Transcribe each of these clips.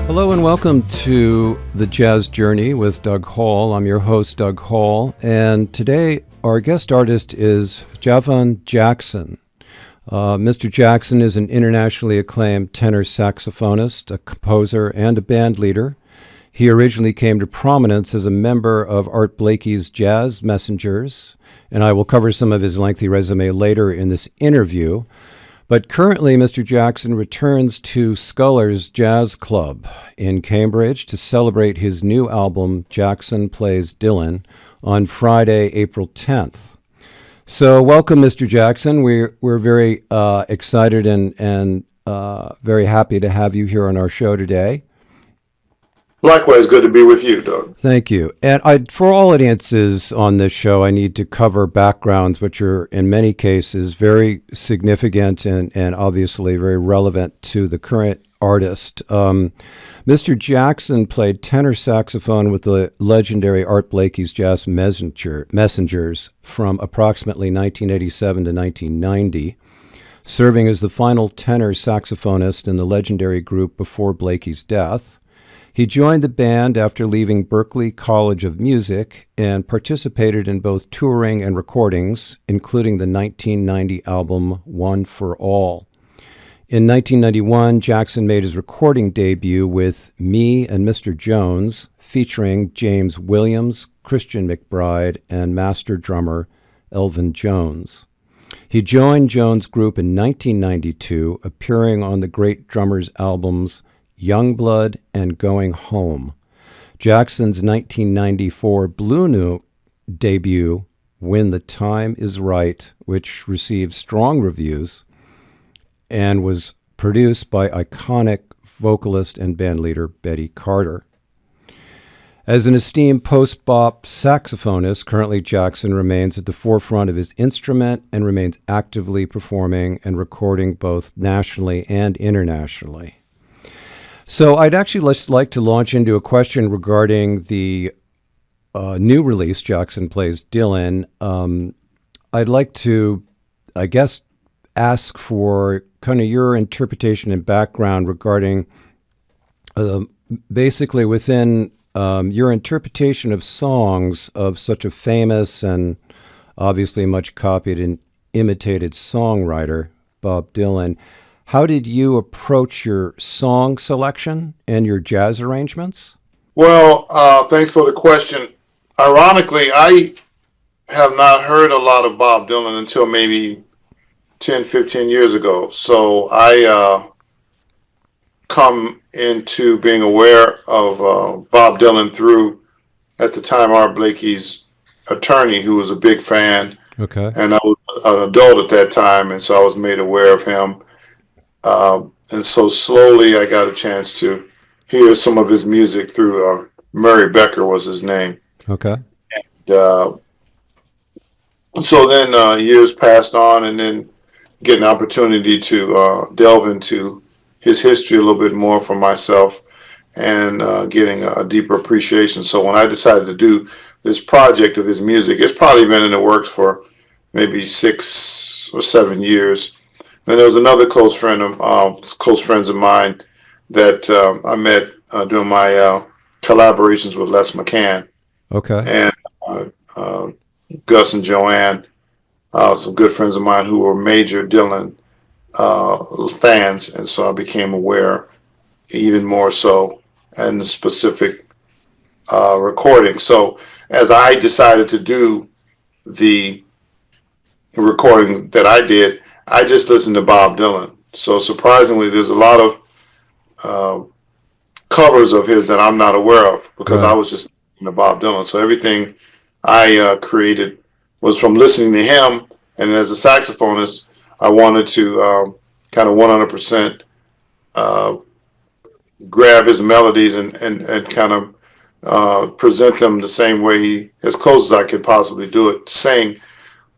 Hello and welcome to The Jazz Journey with Doug Hall. I'm your host, Doug Hall, and today our guest artist is Javon Jackson. Mr. Jackson is an internationally acclaimed tenor saxophonist, a composer, and a band leader. He originally came to prominence as a member of Art Blakey's Jazz Messengers, and I will cover some of his lengthy resume later in this interview. But currently, Mr. Jackson returns to Sculler's Jazz Club in Cambridge to celebrate his new album, Jackson Plays Dylan, on Friday, April 10th. So welcome, Mr. Jackson. We're very excited and very happy to have you here on our show today. Likewise, good to be with you, Doug. Thank you. And for all audiences on this show, I need to cover backgrounds which are, in many cases, very significant and obviously very relevant to the current artist. Mr. Jackson played tenor saxophone with the legendary Art Blakey's Jazz Messengers from approximately 1987 to 1990, serving as the final tenor saxophonist in the legendary group before Blakey's death. He joined the band after leaving Berklee College of Music and participated in both touring and recordings, including the 1990 album One for All. In 1991, Jackson made his recording debut with Me and Mr. Jones, featuring James Williams, Christian McBride, and master drummer Elvin Jones. He joined Jones' group in 1992, appearing on the Great Drummers albums Youngblood and Going Home. Jackson's 1994 Blue Note debut, When the Time is Right, which received strong reviews and was produced by iconic vocalist and bandleader Betty Carter. As an esteemed post-bop saxophonist, currently Jackson remains at the forefront of his instrument and remains actively performing and recording both nationally and internationally. So I'd actually just like to launch into a question regarding the new release, Jackson Plays Dylan. I'd like to, I guess, ask for kind of your interpretation and background regarding basically within your interpretation of songs of such a famous and obviously much copied and imitated songwriter, Bob Dylan. How did you approach your song selection and your jazz arrangements? Well, thanks for the question. Ironically, I have not heard a lot of Bob Dylan until maybe 10, 15 years ago. So I come into being aware of Bob Dylan through, at the time, Art Blakey's attorney, who was a big fan. Okay. And I was an adult at that time, and so I was made aware of him. And so slowly I got a chance to hear some of his music through Murray Becker was his name. Okay. And so then years passed on, and then get an opportunity to delve into his history a little bit more for myself and getting a deeper appreciation. So when I decided to do this project of his music, it's probably been in the works for maybe 6 or 7 years. And there was another close friends of mine that I met during my collaborations with Les McCann. Okay. And Gus and Joanne, some good friends of mine who were major Dylan fans, and so I became aware even more so in the specific recording. So as I decided to do the recording that I did, I just listened to Bob Dylan. So surprisingly, there's a lot of covers of his that I'm not aware of because I was just listening to Bob Dylan. So everything I created was from listening to him. And as a saxophonist, I wanted to kind of 100% grab his melodies and kind of present them the same way, as close as I could possibly do it, sing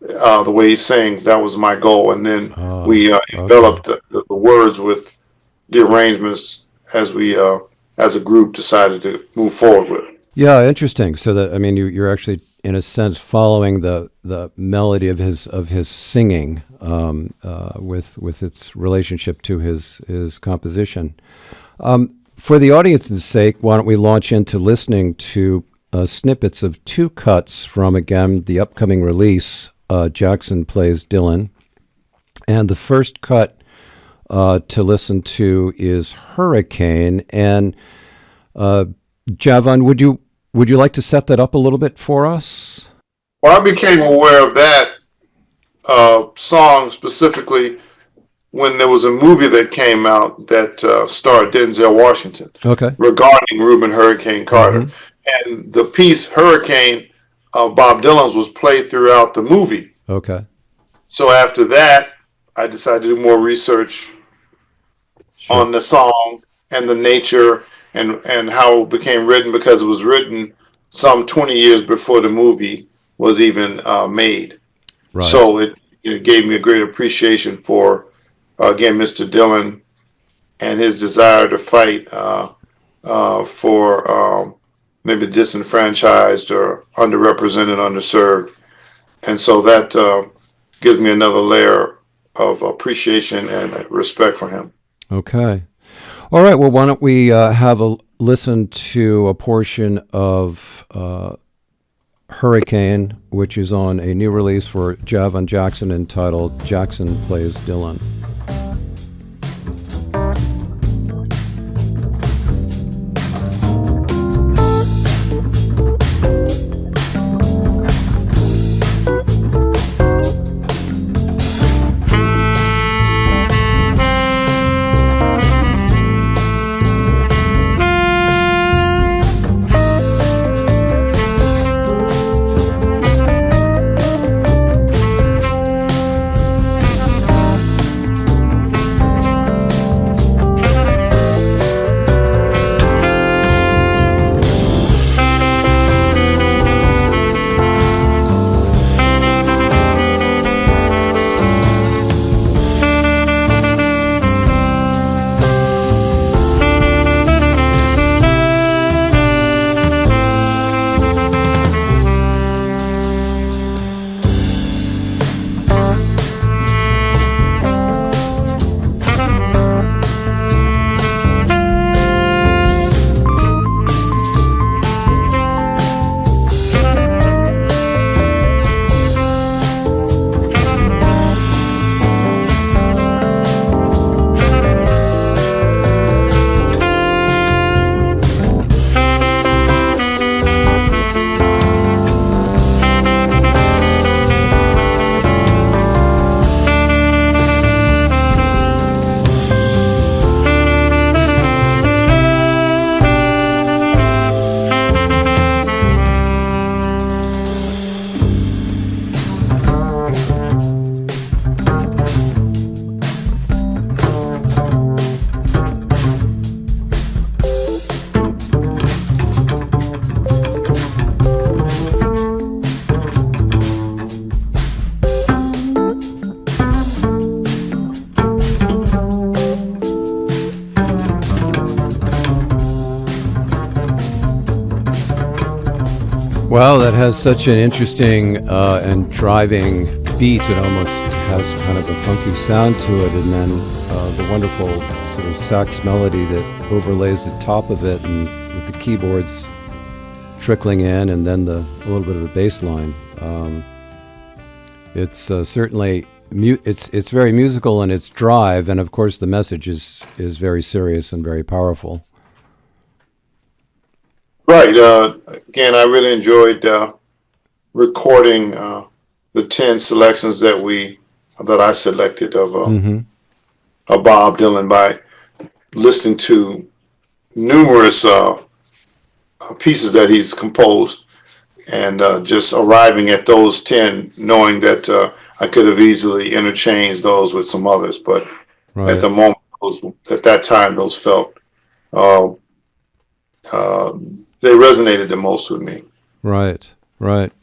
the way he sings. That was my goal. And then we developed the words with the arrangements as we, as a group, decided to move forward with. Yeah, interesting. So that, I mean, you're actually, in a sense, following the melody of his singing with its relationship to his composition. for the audience's sake, why don't we launch into listening to snippets of two cuts from, again, the upcoming release, Jackson Plays Dylan. And the first cut to listen to is Hurricane. And Javon, would you like to set that up a little bit for us? Well, I became aware of that song specifically when there was a movie that came out that starred Denzel Washington regarding Reuben Hurricane Carter. And the piece Hurricane of Bob Dylan's was played throughout the movie. Okay. So after that, I decided to do more research on the song and the nature and how it became written, because it was written some 20 years before the movie was even made. Right. So it gave me a great appreciation for, again, Mr. Dylan and his desire to fight for maybe disenfranchised or underrepresented, underserved. And so that gives me another layer of appreciation and respect for him. Okay. All right. Well, why don't we have a listen to a portion of Hurricane, which is on a new release for Javon Jackson entitled Jackson Plays Dylan. Well, that has such an interesting and driving beat. It almost has kind of a funky sound to it, and then the wonderful sort of sax melody that overlays the top of it, and with the keyboards trickling in, and then a little bit of a bass line. It's certainly it's very musical in its drive, and of course the message is very serious and very powerful. Right. Again, I really enjoyed recording the 10 selections that I selected of Bob Dylan by listening to numerous pieces that he's composed, and just arriving at those 10, knowing that I could have easily interchanged those with some others, but at the moment, at that time, those felt they resonated the most with me. Right.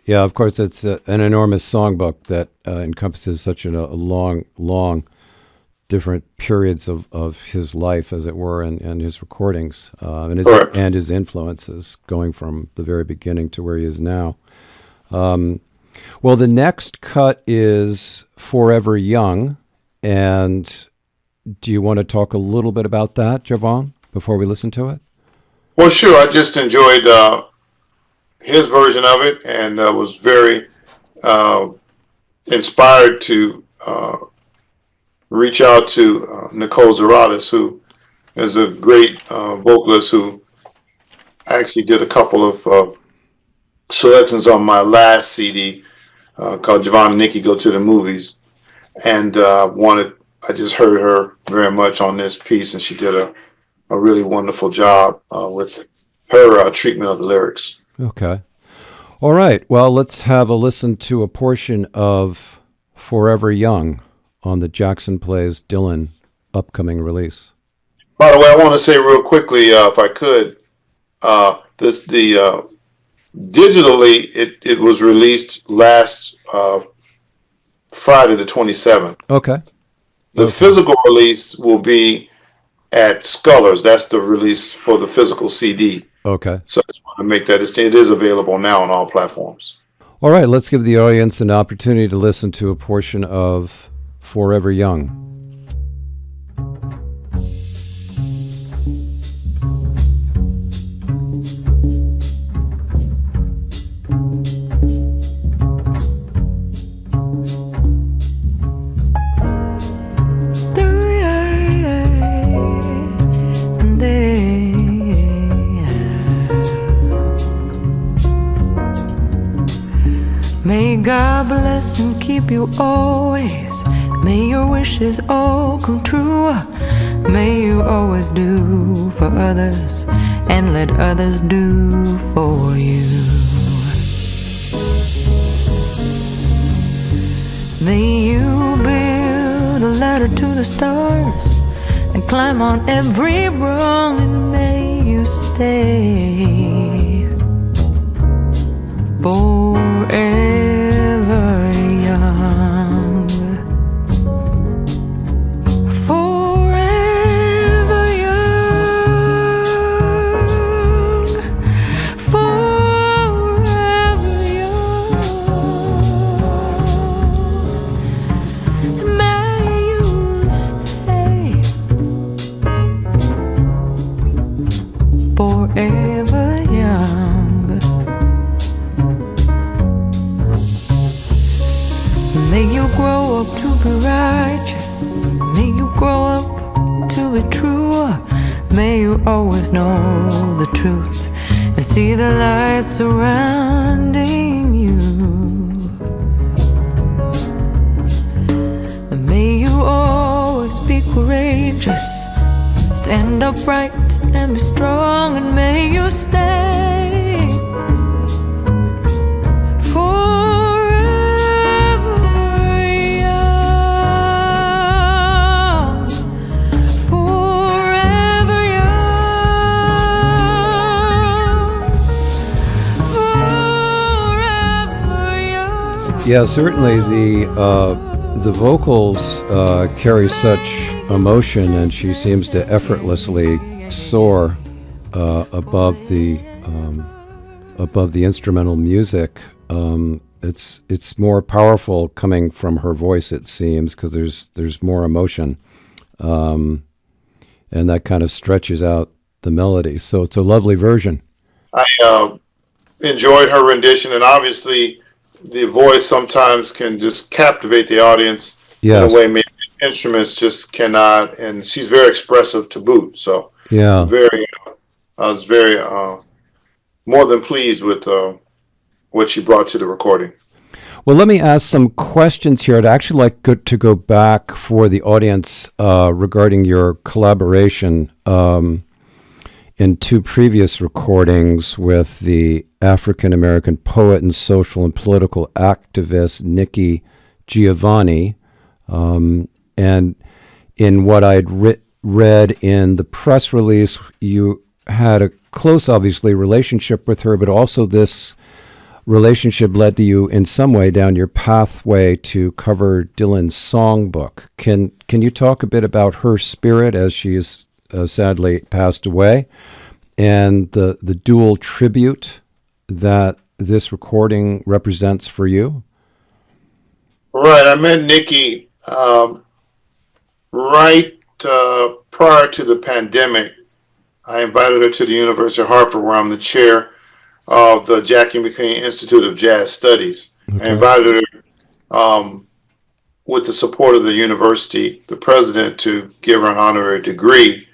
Yeah, of course, it's an enormous songbook that encompasses such a long, different periods of his life, as it were, and his recordings, and his influences, going from the very beginning to where he is now. Well, the next cut is Forever Young, and do you want to talk a little bit about that, Javon? before we listen to it? Well, sure. I just enjoyed his version of it, and was very inspired to reach out to Nicole Zaratis, who is a great vocalist who actually did a couple of selections on my last CD called Javon and Nikki Go to the Movies. And I just heard her very much on this piece, and she did a really wonderful job with her treatment of the lyrics. Okay. All right. Well, let's have a listen to a portion of Forever Young on the Jackson Plays Dylan upcoming release. By the way, I want to say real quickly, if I could, digitally it was released last Friday the 27th. Okay. The physical release will be at Scullers. That's the release for the physical CD. Okay. So I just want to make that distinction. It is available now on all platforms. All right. Let's give the audience an opportunity to listen to a portion of Forever Young. May God bless and keep you always. May your wishes all come true. May you always do for others and let others do for you. May you build a ladder to the stars and climb on every rung, and may you stay forever young. Forever young. Forever young. May you stay forever young. May you grow up to be righteous. May you grow up to be true. May you always know the truth and see the light surrounding you. And may you always be courageous, stand upright and be strong, and may you stay Yeah, certainly the vocals carry such emotion, and she seems to effortlessly soar above the instrumental music. It's more powerful coming from her voice, it seems, because there's more emotion, and that kind of stretches out the melody. So it's a lovely version. I enjoyed her rendition, and obviously the voice sometimes can just captivate the audience in a way maybe instruments just cannot, and she's very expressive to boot. So yeah, I was very more than pleased with what she brought to the recording. Well, let me ask some questions here. I'd actually like to go back for the audience regarding your collaboration in two previous recordings with the African-American poet and social and political activist Nikki Giovanni. And in what I'd read in the press release, you had a close, obviously, relationship with her, but also this relationship led to you in some way down your pathway to cover Dylan's songbook. Can you talk a bit about her spirit as she is sadly passed away, and the dual tribute that this recording represents for you? Right. I met Nikki right prior to the pandemic, I invited her to the University of Hartford, where I'm the chair of the Jackie McLean Institute of Jazz Studies. I invited her with the support of the university, the president, to give her an honorary degree.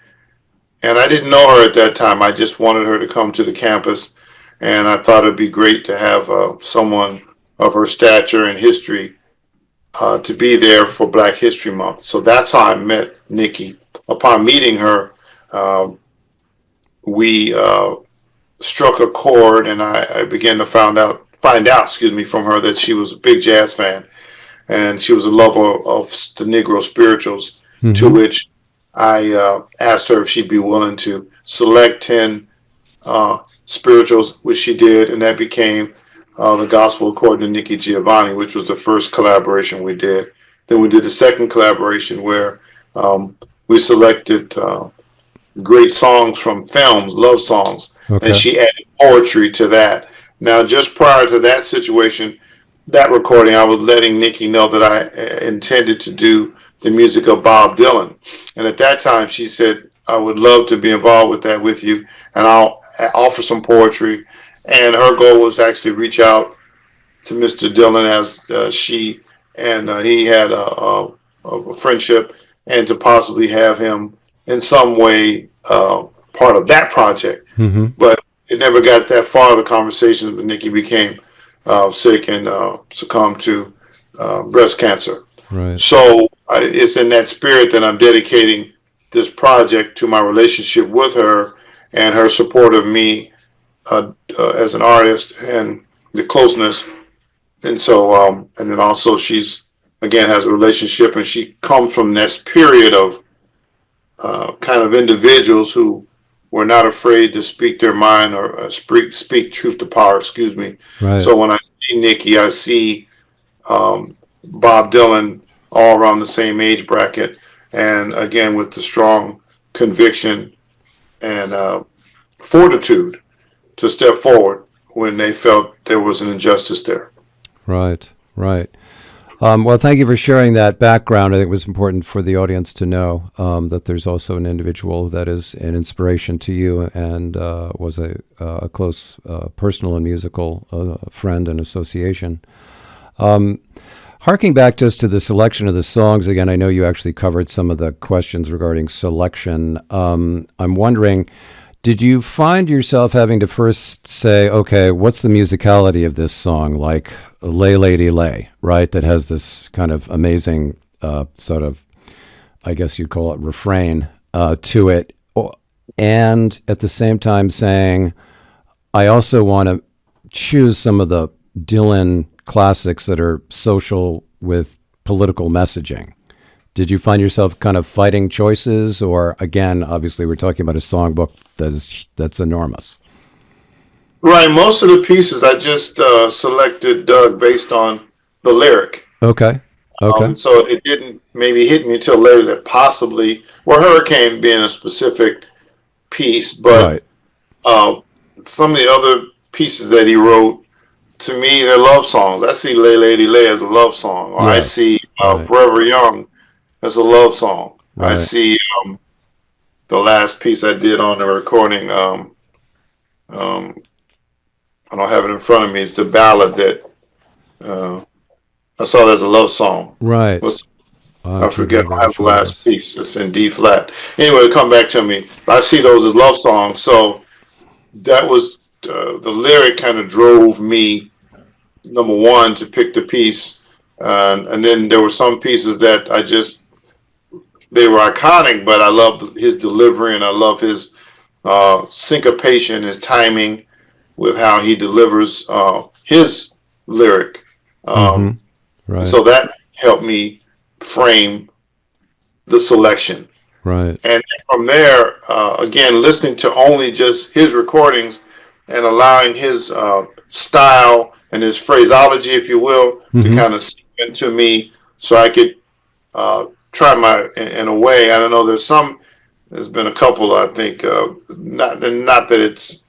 And I didn't know her at that time. I just wanted her to come to the campus. And I thought it'd be great to have someone of her stature and history to be there for Black History Month. So that's how I met Nikki. Upon meeting her, we struck a chord, and I began to find out, from her that she was a big jazz fan, and she was a lover of the Negro spirituals. To which I asked her if she'd be willing to select 10 spirituals, which she did, and that became the Gospel According to Nikki Giovanni, which was the first collaboration we did. Then we did the second collaboration where we selected great songs from films, love songs, and she added poetry to that. Now, just prior to that situation, that recording, I was letting Nikki know that I intended to do the music of Bob Dylan. And at that time, she said, I would love to be involved with that with you, and I'll offer some poetry. And her goal was to actually reach out to Mr. Dylan, as she and he had a friendship, and to possibly have him in some way part of that project. But it never got that far. The conversations, but Nikki became sick and succumbed to breast cancer. Right. So it's in that spirit that I'm dedicating this project to my relationship with her and her support of me as an artist and the closeness. And so, and then also she's, again, has a relationship, and she comes from this period of kind of individuals who were not afraid to speak their mind or speak truth to power, Right. So when I see Nikki, I see Bob Dylan all around the same age bracket, and again with the strong conviction and fortitude to step forward when they felt there was an injustice there. Right. Well, thank you for sharing that background. I think it was important for the audience to know that there's also an individual that is an inspiration to you and was a close personal and musical friend and association. Harking back just to the selection of the songs, again, I know you actually covered some of the questions regarding selection. I'm wondering, did you find yourself having to first say, okay, what's the musicality of this song? Like Lay Lady Lay, right? That has this kind of amazing sort of, I guess you'd call it refrain to it. And at the same time saying, I also want to choose some of the Dylan classics that are social with political messaging. Did you find yourself kind of fighting choices, or again, obviously we're talking about a songbook that's enormous? Right. Most of the pieces I just selected, Doug, based on the lyric. Okay. So it didn't maybe hit me until later that possibly, Hurricane being a specific piece, but some of the other pieces that he wrote, to me, they're love songs. I see Lay Lady Lay as a love song, or I see Forever Young as a love song. Right. I see the last piece I did on the recording, I don't have it in front of me, it's the ballad that I saw as a love song. Right. I forget my last piece. It's in D flat. Anyway, come back to me. I see those as love songs. So that was the lyric kind of drove me, number one, to pick the piece. And then there were some pieces that they were iconic, but I loved his delivery and I love his syncopation, his timing with how he delivers his lyric. Right. So that helped me frame the selection. Right. And from there, again, listening to only just his recordings and allowing his style and his phraseology, if you will, to kind of seep into me so I could try in a way, I don't know, there's been a couple, I think, not that it's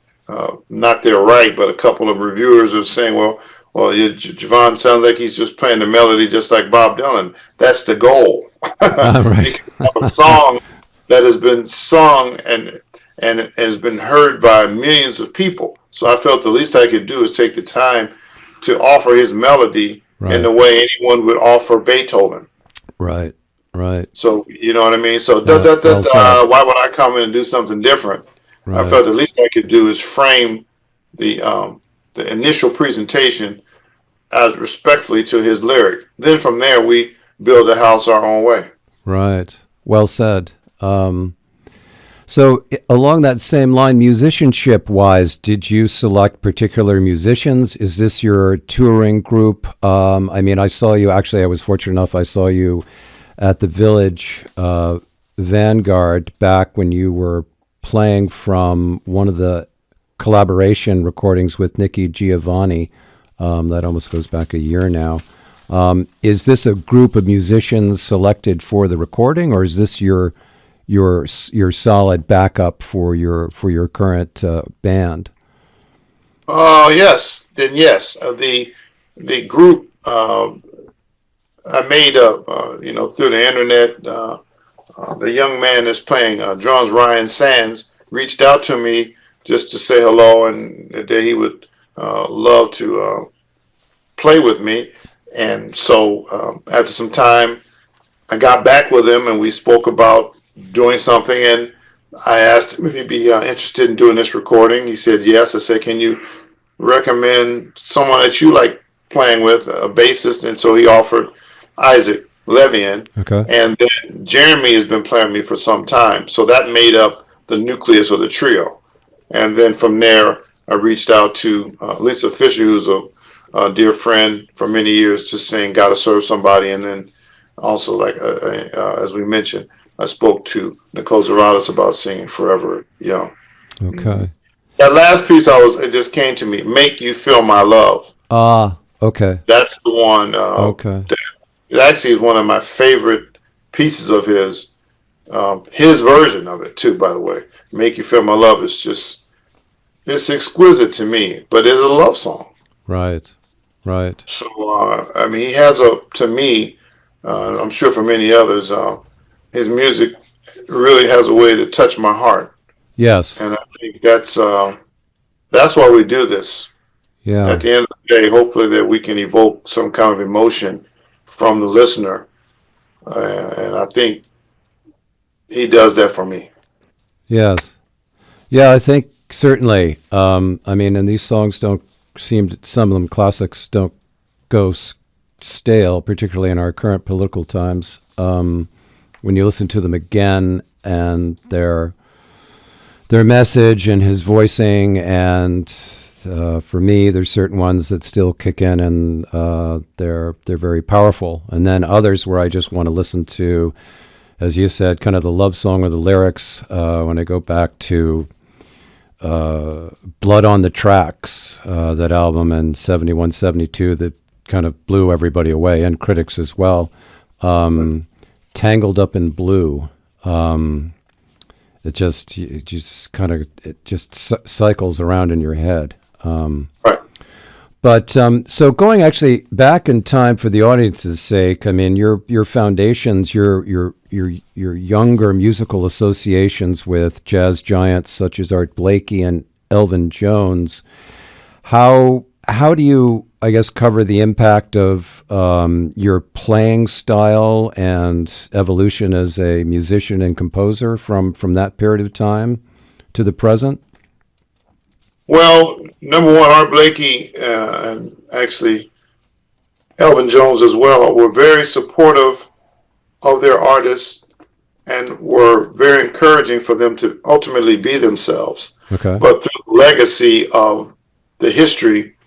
not their right, but a couple of reviewers are saying, well, Javon sounds like he's just playing the melody just like Bob Dylan. That's the goal. Right. A song that has been sung and and it has been heard by millions of people. So I felt the least I could do is take the time to offer his melody in the way anyone would offer Beethoven. Right. Right. So you know what I mean. So Well why would I come in and do something different? I right. felt the least I could do is frame the initial presentation as respectfully to his lyric. Then from there we build the house our own way. Right. Well said. So along that same line, musicianship-wise, did you select particular musicians? Is this your touring group? I mean, I saw you, actually, I was fortunate enough, I saw you at the Village Vanguard back when you were playing from one of the collaboration recordings with Nikki Giovanni. That almost goes back a year now. Is this a group of musicians selected for the recording, or is this your solid backup for your current band? Yes. Then yes. The group I made up, through the internet. The young man that's playing drums, Ryan Sands, reached out to me just to say hello and that he would love to play with me. And so after some time, I got back with him and we spoke about doing something. And I asked him if he'd be interested in doing this recording. He said yes. I said, can you recommend someone that you like playing with, a bassist? And so he offered Isaac Levian. Okay. And then Jeremy has been playing with me for some time. So that made up the nucleus of the trio. And then from there, I reached out to Lisa Fisher, who's a dear friend for many years, just saying, gotta serve somebody. And then also, like as we mentioned, I spoke to Nicole Zaradas about singing Forever Young. Okay. That last piece it just came to me, Make You Feel My Love. Okay. That's the one. Okay. That actually is one of my favorite pieces of his. His version of it too, by the way. Make You Feel My Love is just, it's exquisite to me, but it's a love song. Right. Right. So, I mean, he has to me, I'm sure for many others, his music really has a way to touch my heart. Yes. And I think that's why we do this. Yeah. At the end of the day, hopefully that we can evoke some kind of emotion from the listener. And I think he does that for me. Yes. Yeah, I think certainly. I mean, and these songs don't seem to, some of them classics don't go stale, particularly in our current political times. When you listen to them again and their message and his voicing, and for me, there's certain ones that still kick in, and they're very powerful. And then others where I just want to listen to, as you said, kind of the love song or the lyrics. When I go back to Blood on the Tracks, that album in 71, 72 that kind of blew everybody away, and critics as well. Tangled Up in Blue. It just cycles around in your head. Right. But so going actually back in time for the audience's sake, I mean, your foundations, your younger musical associations with jazz giants such as Art Blakey and Elvin Jones, how do you, I guess, cover the impact of your playing style and evolution as a musician and composer from that period of time to the present? Well, number one, Art Blakey and actually Elvin Jones as well were very supportive of their artists and were very encouraging for them to ultimately be themselves. Okay. But through the legacy of the history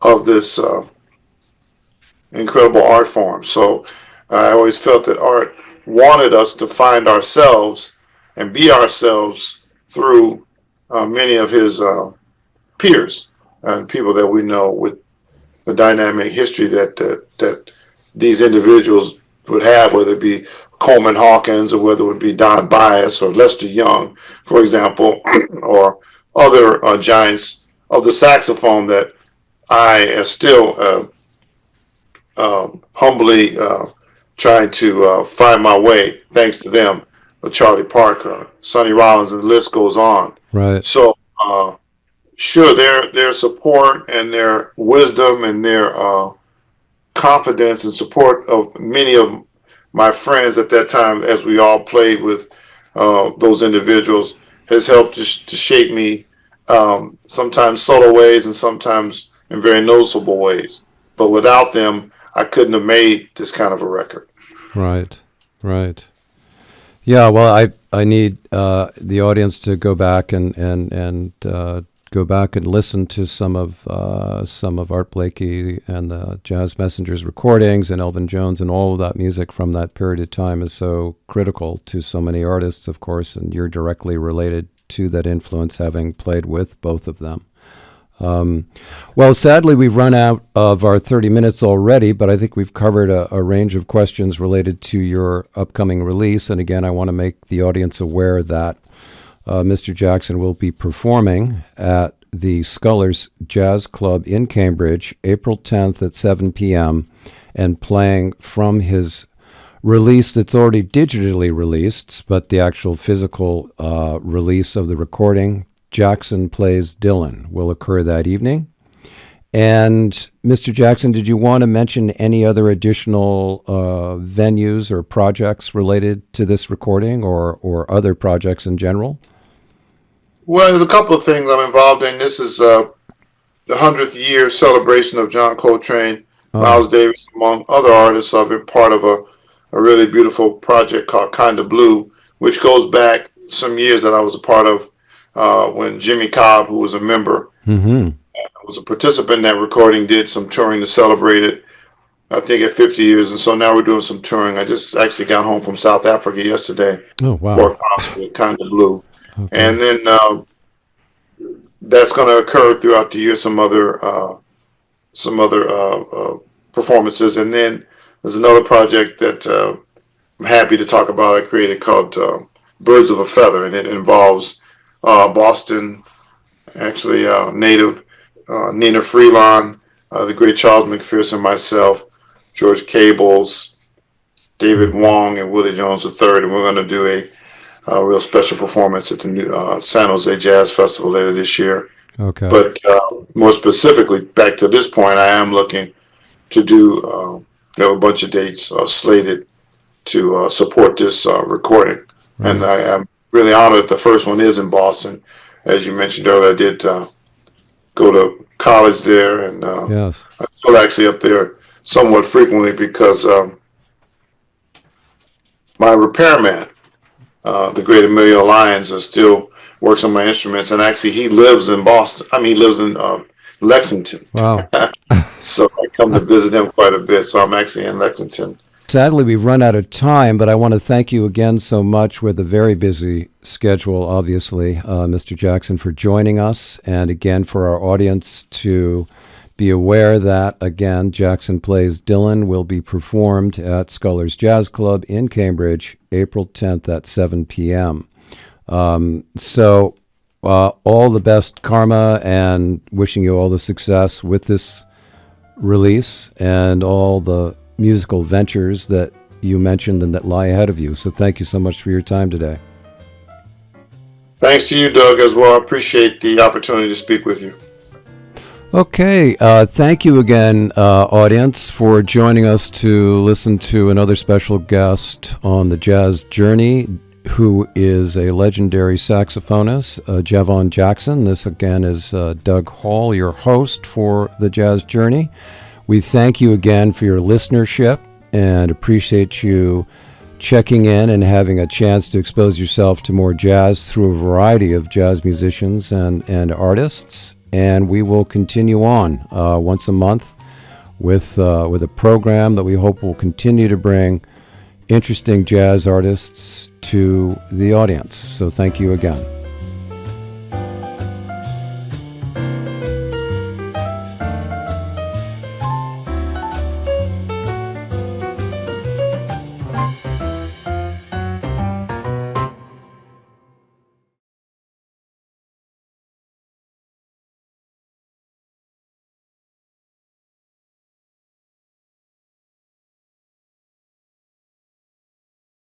of this incredible art form. So I always felt that art wanted us to find ourselves and be ourselves through many of his peers and people that we know with the dynamic history that these individuals would have, whether it be Coleman Hawkins or whether it would be Don Byas or Lester Young, for example, or other giants of the saxophone that I am still humbly trying to find my way, thanks to them, Charlie Parker, Sonny Rollins, and the list goes on. Right. So, sure, their support and their wisdom and their confidence and support of many of my friends at that time, as we all played with those individuals, has helped to shape me, sometimes subtle ways and sometimes in very noticeable ways. But without them, I couldn't have made this kind of a record. Right. Yeah, well, I need the audience to go back and go back and listen to some of Art Blakey and the Jazz Messengers recordings, and Elvin Jones, and all of that music from that period of time is so critical to so many artists, of course, and you're directly related to that influence, having played with both of them. Well, sadly, we've run out of our 30 minutes already, but I think we've covered a range of questions related to your upcoming release. And again, I want to make the audience aware that Mr. Jackson will be performing at the Scullers Jazz Club in Cambridge, April 10th at 7 p.m., and playing from his release that's already digitally released, but the actual physical release of the recording, Jackson Plays Dylan, will occur that evening. And Mr. Jackson, did you want to mention any other additional venues or projects related to this recording, or other projects in general? Well, there's a couple of things I'm involved in. This is the 100th year celebration of John Coltrane, Miles Davis, among other artists. I've been part of a really beautiful project called Kinda Blue, which goes back some years that I was a part of when Jimmy Cobb, who was a member, was a participant in that recording, did some touring to celebrate it, I think at 50 years. And so now we're doing some touring. I just actually got home from South Africa yesterday. Oh, wow. For a concert with Kinda Blue. Okay. And then that's going to occur throughout the year, some other performances. And then there's another project that I'm happy to talk about. I created called Birds of a Feather, and it involves Boston, actually native Nina Freelon, the great Charles McPherson, myself, George Cables, David Wong, and Willie Jones III. And we're going to do a real special performance at the new San Jose Jazz Festival later this year. Okay. But more specifically, back to this point, I am looking to do a bunch of dates slated to support this recording. Right. And I am really honored that the first one is in Boston. As you mentioned earlier, I did go to college there, and yes. I'm still actually up there somewhat frequently because my repairman, the great Emilio Lyons, still works on my instruments, and actually he lives in Boston. I mean, he lives in Lexington. Wow. So I come to visit him quite a bit, so I'm actually in Lexington. Sadly, we've run out of time, but I want to thank you again so much with a very busy schedule, obviously, Mr. Jackson, for joining us, and again for our audience to be aware that, again, Jackson Plays Dylan will be performed at Scullers Jazz Club in Cambridge, April 10th at 7 p.m. So all the best karma, and wishing you all the success with this release and all the musical ventures that you mentioned and that lie ahead of you. So thank you so much for your time today. Thanks to you, Doug, as well. I appreciate the opportunity to speak with you. Okay, thank you again, audience, for joining us to listen to another special guest on the Jazz Journey, who is a legendary saxophonist, Javon Jackson. This again is Doug Hall, your host for the Jazz Journey. We thank you again for your listenership and appreciate you checking in and having a chance to expose yourself to more jazz through a variety of jazz musicians and artists. And we will continue on once a month with a program that we hope will continue to bring interesting jazz artists to the audience. So thank you again.